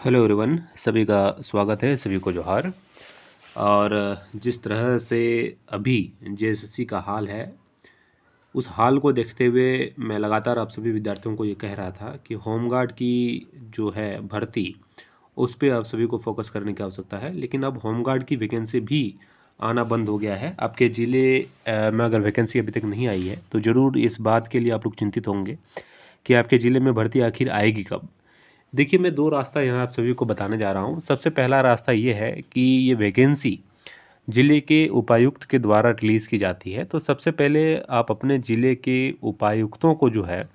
Hello everyone, सभी का स्वागत है, सभी को जोहार। और जिस तरह से अभी जेएसएससी का हाल है, उस हाल को देखते हुए मैं लगातार आप सभी विद्यार्थियों को ये कह रहा था कि होमगार्ड की जो है भर्ती, उस पे आप सभी को फोकस करने की आवश्यकता है। लेकिन अब होमगार्ड की वैकेंसी भी आना बंद हो गया है। आपके ज़िले में अगर वैकेंसी अभी तक नहीं आई है तो ज़रूर इस बात के लिए आप लोग चिंतित होंगे कि आपके ज़िले में भर्ती आखिर आएगी कब। देखिए, मैं 2 रास्ता यहाँ आप सभी को बताने जा रहा हूँ। सबसे पहला रास्ता ये है कि ये वैकेंसी ज़िले के उपायुक्त के द्वारा रिलीज़ की जाती है। तो सबसे पहले आप अपने ज़िले के उपायुक्तों को जो है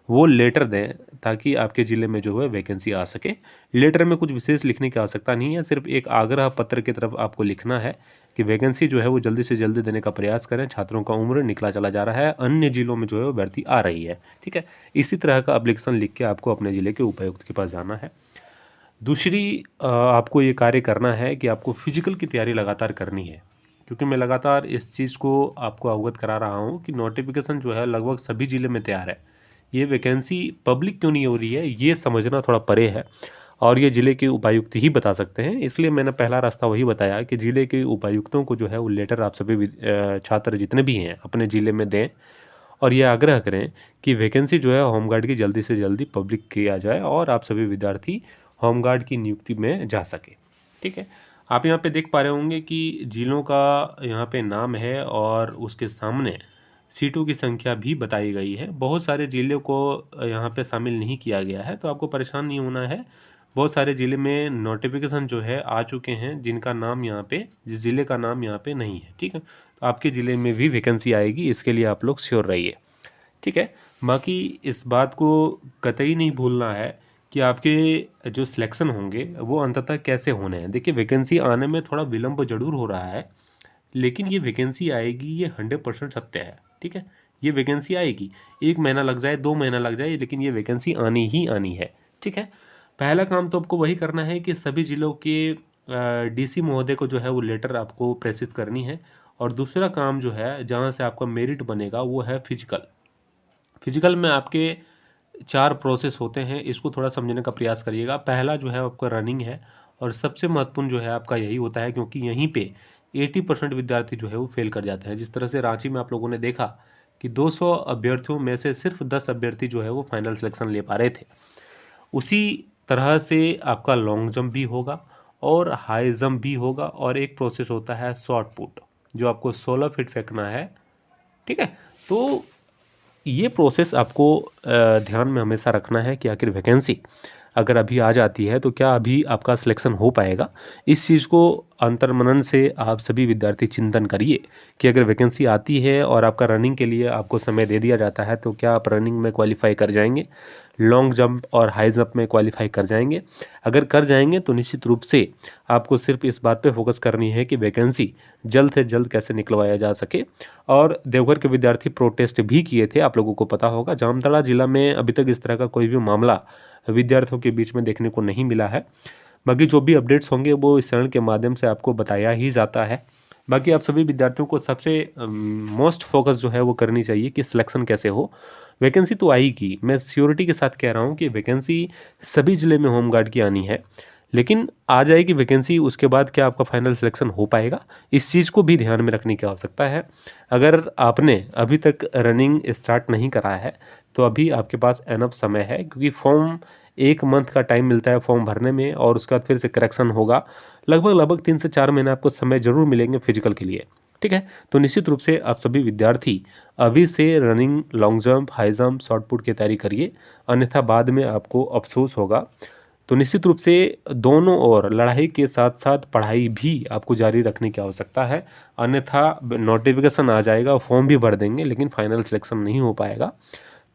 वो लेटर दें, ताकि आपके ज़िले में जो है वैकेंसी आ सके। लेटर में कुछ विशेष लिखने की आवश्यकता नहीं है, सिर्फ़ एक आग्रह पत्र की तरफ आपको लिखना है कि वैकेंसी जो है वो जल्दी से जल्दी देने का प्रयास करें। छात्रों का उम्र निकला चला जा रहा है, अन्य ज़िलों में जो है वो भर्ती आ रही है। ठीक है? इसी तरह का एप्लीकेशन लिख के आपको अपने ज़िले के उपायुक्त के पास जाना है। दूसरी आपको ये कार्य करना है कि आपको फिजिकल की तैयारी लगातार करनी है, क्योंकि मैं लगातार इस चीज़ को आपको अवगत करा रहा हूँ कि नोटिफिकेशन जो है लगभग सभी ज़िले में तैयार है। ये वैकेंसी पब्लिक क्यों नहीं हो रही है, ये समझना थोड़ा परे है और ये ज़िले के उपायुक्त ही बता सकते हैं। इसलिए मैंने पहला रास्ता वही बताया कि ज़िले के उपायुक्तों को जो है वो लेटर आप सभी छात्र जितने भी हैं अपने ज़िले में दें और ये आग्रह करें कि वैकेंसी जो है होमगार्ड की जल्दी से जल्दी पब्लिक किया जाए और आप सभी विद्यार्थी होमगार्ड की नियुक्ति में जा सके। ठीक है? आप यहाँ पे देख पा रहे होंगे कि जिलों का यहाँ पे नाम है और उसके सामने सीटों की संख्या भी बताई गई है। बहुत सारे ज़िलों को यहाँ पे शामिल नहीं किया गया है, तो आपको परेशान नहीं होना है। बहुत सारे ज़िले में नोटिफिकेशन जो है आ चुके हैं, जिनका नाम यहाँ पे, जिस ज़िले का नाम यहाँ पे नहीं है। ठीक है? तो आपके ज़िले में भी वैकेंसी आएगी, इसके लिए आप लोग श्योर रहिए। ठीक है? बाकी इस बात को कतई नहीं भूलना है कि आपके जो सिलेक्शन होंगे वो अंततः कैसे होने हैं। देखिए, वैकेंसी आने में थोड़ा विलंब ज़रूर हो रहा है, लेकिन ये वैकेंसी आएगी, ये 100% सत्य है। ठीक है? ये वैकेंसी आएगी, 1 महीना लग जाए, 2 महीना लग जाए, लेकिन ये वैकेंसी आनी ही आनी है। ठीक है? पहला काम तो आपको वही करना है कि सभी ज़िलों के डीसी महोदय को जो है वो लेटर आपको प्रेषित करनी है। और दूसरा काम जो है, जहाँ से आपका मेरिट बनेगा, वो है फिजिकल। फिजिकल में आपके 4 प्रोसेस होते हैं, इसको थोड़ा समझने का प्रयास करिएगा। पहला जो है आपका रनिंग है और सबसे महत्वपूर्ण जो है आपका यही होता है, क्योंकि यहीं पे 80% विद्यार्थी जो है वो फेल कर जाते हैं। जिस तरह से रांची में आप लोगों ने देखा कि 200 अभ्यर्थियों में से सिर्फ 10 अभ्यर्थी जो है वो फाइनल सिलेक्शन ले पा रहे थे। उसी तरह से आपका लॉन्ग जंप भी होगा और हाई जंप भी होगा और एक प्रोसेस होता है शॉर्ट पुट, जो आपको 16 फीट फेंकना है। ठीक है? तो ये प्रोसेस आपको ध्यान में हमेशा रखना है कि आखिर वैकेंसी अगर अभी आ जाती है तो क्या अभी आपका सिलेक्शन हो पाएगा। इस चीज़ को अंतर्मनन से आप सभी विद्यार्थी चिंतन करिए कि अगर वैकेंसी आती है और आपका रनिंग के लिए आपको समय दे दिया जाता है तो क्या आप रनिंग में क्वालिफाई कर जाएंगे, लॉन्ग जंप और हाई जंप में क्वालिफाई कर जाएंगे। अगर कर जाएंगे तो निश्चित रूप से आपको सिर्फ इस बात पे फोकस करनी है कि वैकेंसी जल्द से जल्द कैसे निकलवाया जा सके। और देवघर के विद्यार्थी प्रोटेस्ट भी किए थे, आप लोगों को पता होगा। जामताड़ा जिला में अभी तक इस तरह का कोई भी मामला विद्यार्थियों के बीच में देखने को नहीं मिला है। बाकी जो भी अपडेट्स होंगे वो इस चैनल के माध्यम से आपको बताया ही जाता है। बाकी आप सभी विद्यार्थियों को सबसे मोस्ट फोकस जो है वो करनी चाहिए कि सिलेक्शन कैसे हो। वैकेंसी तो आएगी, मैं श्योरिटी के साथ कह रहा हूँ कि वैकेंसी सभी ज़िले में होमगार्ड की आनी है, लेकिन आ जाएगी वैकेंसी, उसके बाद क्या आपका फाइनल सिलेक्शन हो पाएगा, इस चीज़ को भी ध्यान में रखने की आवश्यकता है। अगर आपने अभी तक रनिंग स्टार्ट नहीं करा है तो अभी आपके पास एनफ समय है, क्योंकि फॉर्म 1 मंथ का टाइम मिलता है फॉर्म भरने में और उसके बाद फिर से करेक्शन होगा। लगभग 3 से 4 महीने आपको समय ज़रूर मिलेंगे फिजिकल के लिए। ठीक है? तो निश्चित रूप से आप सभी विद्यार्थी अभी से running, long jump, high jump, short put की तैयारी करिए, अन्यथा बाद में आपको अफसोस होगा। तो निश्चित रूप से दोनों ओर लड़ाई के साथ साथ पढ़ाई भी आपको जारी रखने की आवश्यकता है, अन्यथा नोटिफिकेशन आ जाएगा, फॉर्म भी भर देंगे लेकिन फाइनल सिलेक्शन नहीं हो पाएगा।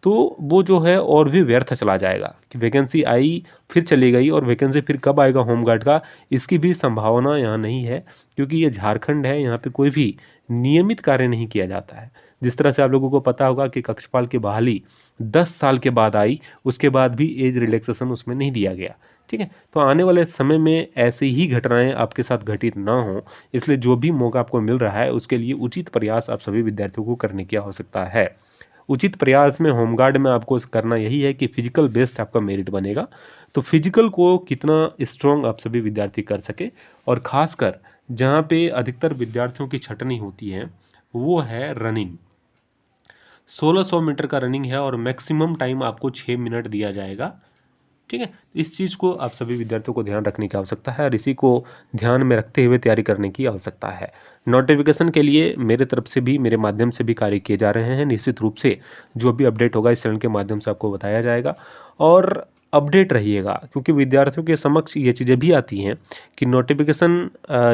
तो वो जो है और भी व्यर्थ चला जाएगा कि वैकेंसी आई फिर चली गई, और वैकेंसी फिर कब आएगा होमगार्ड का, इसकी भी संभावना यहाँ नहीं है, क्योंकि ये झारखंड है, यहाँ पे कोई भी नियमित कार्य नहीं किया जाता है। जिस तरह से आप लोगों को पता होगा कि कक्षपाल की बहाली 10 साल के बाद आई, उसके बाद भी एज रिलैक्सेशन उसमें नहीं दिया गया। ठीक है? तो आने वाले समय में ऐसी ही घटनाएं आपके साथ घटित ना हो, इसलिए जो भी मौका आपको मिल रहा है उसके लिए उचित प्रयास आप सभी विद्यार्थियों को करने की आवश्यकता है। उचित प्रयास में होमगार्ड में आपको करना यही है कि फिजिकल बेस्ड आपका मेरिट बनेगा। तो फिजिकल को कितना स्ट्रॉन्ग आप सभी विद्यार्थी कर सके, और ख़ासकर जहाँ पे अधिकतर विद्यार्थियों की छटनी होती है वो है रनिंग। 1600 मीटर का रनिंग है और मैक्सिमम टाइम आपको 6 मिनट दिया जाएगा। ठीक है, इस चीज़ को आप सभी विद्यार्थियों को ध्यान रखने की आवश्यकता है और इसी को ध्यान में रखते हुए तैयारी करने की आवश्यकता है। नोटिफिकेशन के लिए मेरे तरफ से भी, मेरे माध्यम से भी कार्य किए जा रहे हैं। निश्चित रूप से जो भी अपडेट होगा इस चैनल के माध्यम से आपको बताया जाएगा, और अपडेट रहिएगा, क्योंकि विद्यार्थियों के समक्ष ये चीज़ें भी आती हैं कि नोटिफिकेशन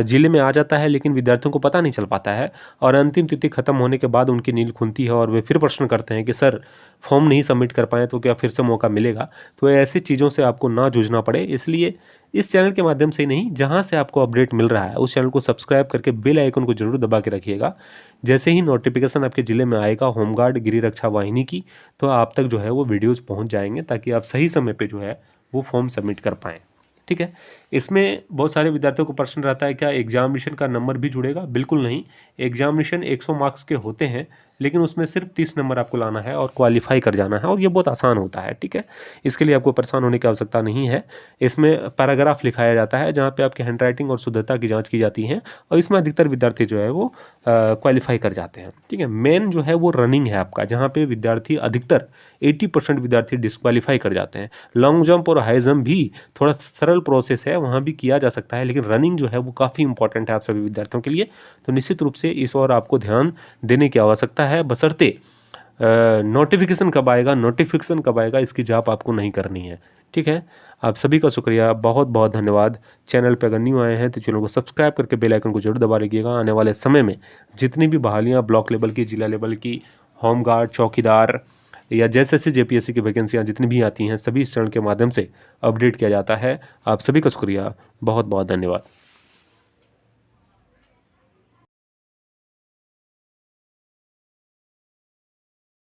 जिले में आ जाता है लेकिन विद्यार्थियों को पता नहीं चल पाता है, और अंतिम तिथि खत्म होने के बाद उनकी नींद खुलती है और वे फिर प्रश्न करते हैं कि सर फॉर्म नहीं सबमिट कर पाए तो क्या फिर से मौका मिलेगा। तो ऐसी चीज़ों से आपको ना जूझना पड़े, इसलिए इस चैनल के माध्यम से ही नहीं, जहाँ से आपको अपडेट मिल रहा है उस चैनल को सब्सक्राइब करके बेल आइकन को जरूर दबा के रखिएगा। जैसे ही नोटिफिकेशन आपके ज़िले में आएगा होमगार्ड गिरी रक्षा वाहिनी की, तो आप तक जो है वो वीडियोज़ पहुँच जाएंगे, ताकि आप सही समय पर जो है वो फॉर्म सबमिट कर पाएँ। ठीक है, इसमें बहुत सारे विद्यार्थियों को प्रश्न रहता है क्या एग्जामिनेशन का नंबर भी जुड़ेगा? बिल्कुल नहीं। एग्जामिनेशन 100 मार्क्स के होते हैं, लेकिन उसमें सिर्फ 30 नंबर आपको लाना है और क्वालिफाई कर जाना है, और ये बहुत आसान होता है। ठीक है, इसके लिए आपको परेशान होने की आवश्यकता नहीं है। इसमें पैराग्राफ लिखाया जाता है जहाँ पे आपकी हैंडराइटिंग और शुद्धता की जाँच की जाती है, और इसमें अधिकतर विद्यार्थी जो है वो क्वालिफाई कर जाते हैं। ठीक है, मेन जो है वो रनिंग है आपका, जहाँ पे विद्यार्थी अधिकतर 80% विद्यार्थी डिस्क्वालीफाई कर जाते हैं। लॉन्ग जंप और हाई जंप भी थोड़ा सरल प्रोसेस है, वहाँ भी किया जा सकता है, लेकिन रनिंग जो है वो काफ़ी इंपॉर्टेंट है आप सभी विद्यार्थियों के लिए। तो निश्चित रूप से इस और आपको ध्यान देने की आवश्यकता है, बशर्ते नोटिफिकेशन कब आएगा इसकी जाप आपको नहीं करनी है। ठीक है, आप सभी का शुक्रिया, बहुत बहुत धन्यवाद। चैनल पर अगर न्यू आए हैं तो चैनल को सब्सक्राइब करके बेल आइकन को जरूर दबा लीजिएगा। आने वाले समय में जितनी भी बहालियाँ ब्लॉक लेवल की, जिला लेवल की, होमगार्ड, चौकीदार या JSSC JPSC की वैकेंसियाँ जितनी भी आती हैं, सभी इस चैनल के माध्यम से अपडेट किया जाता है। आप सभी का शुक्रिया, बहुत बहुत धन्यवाद।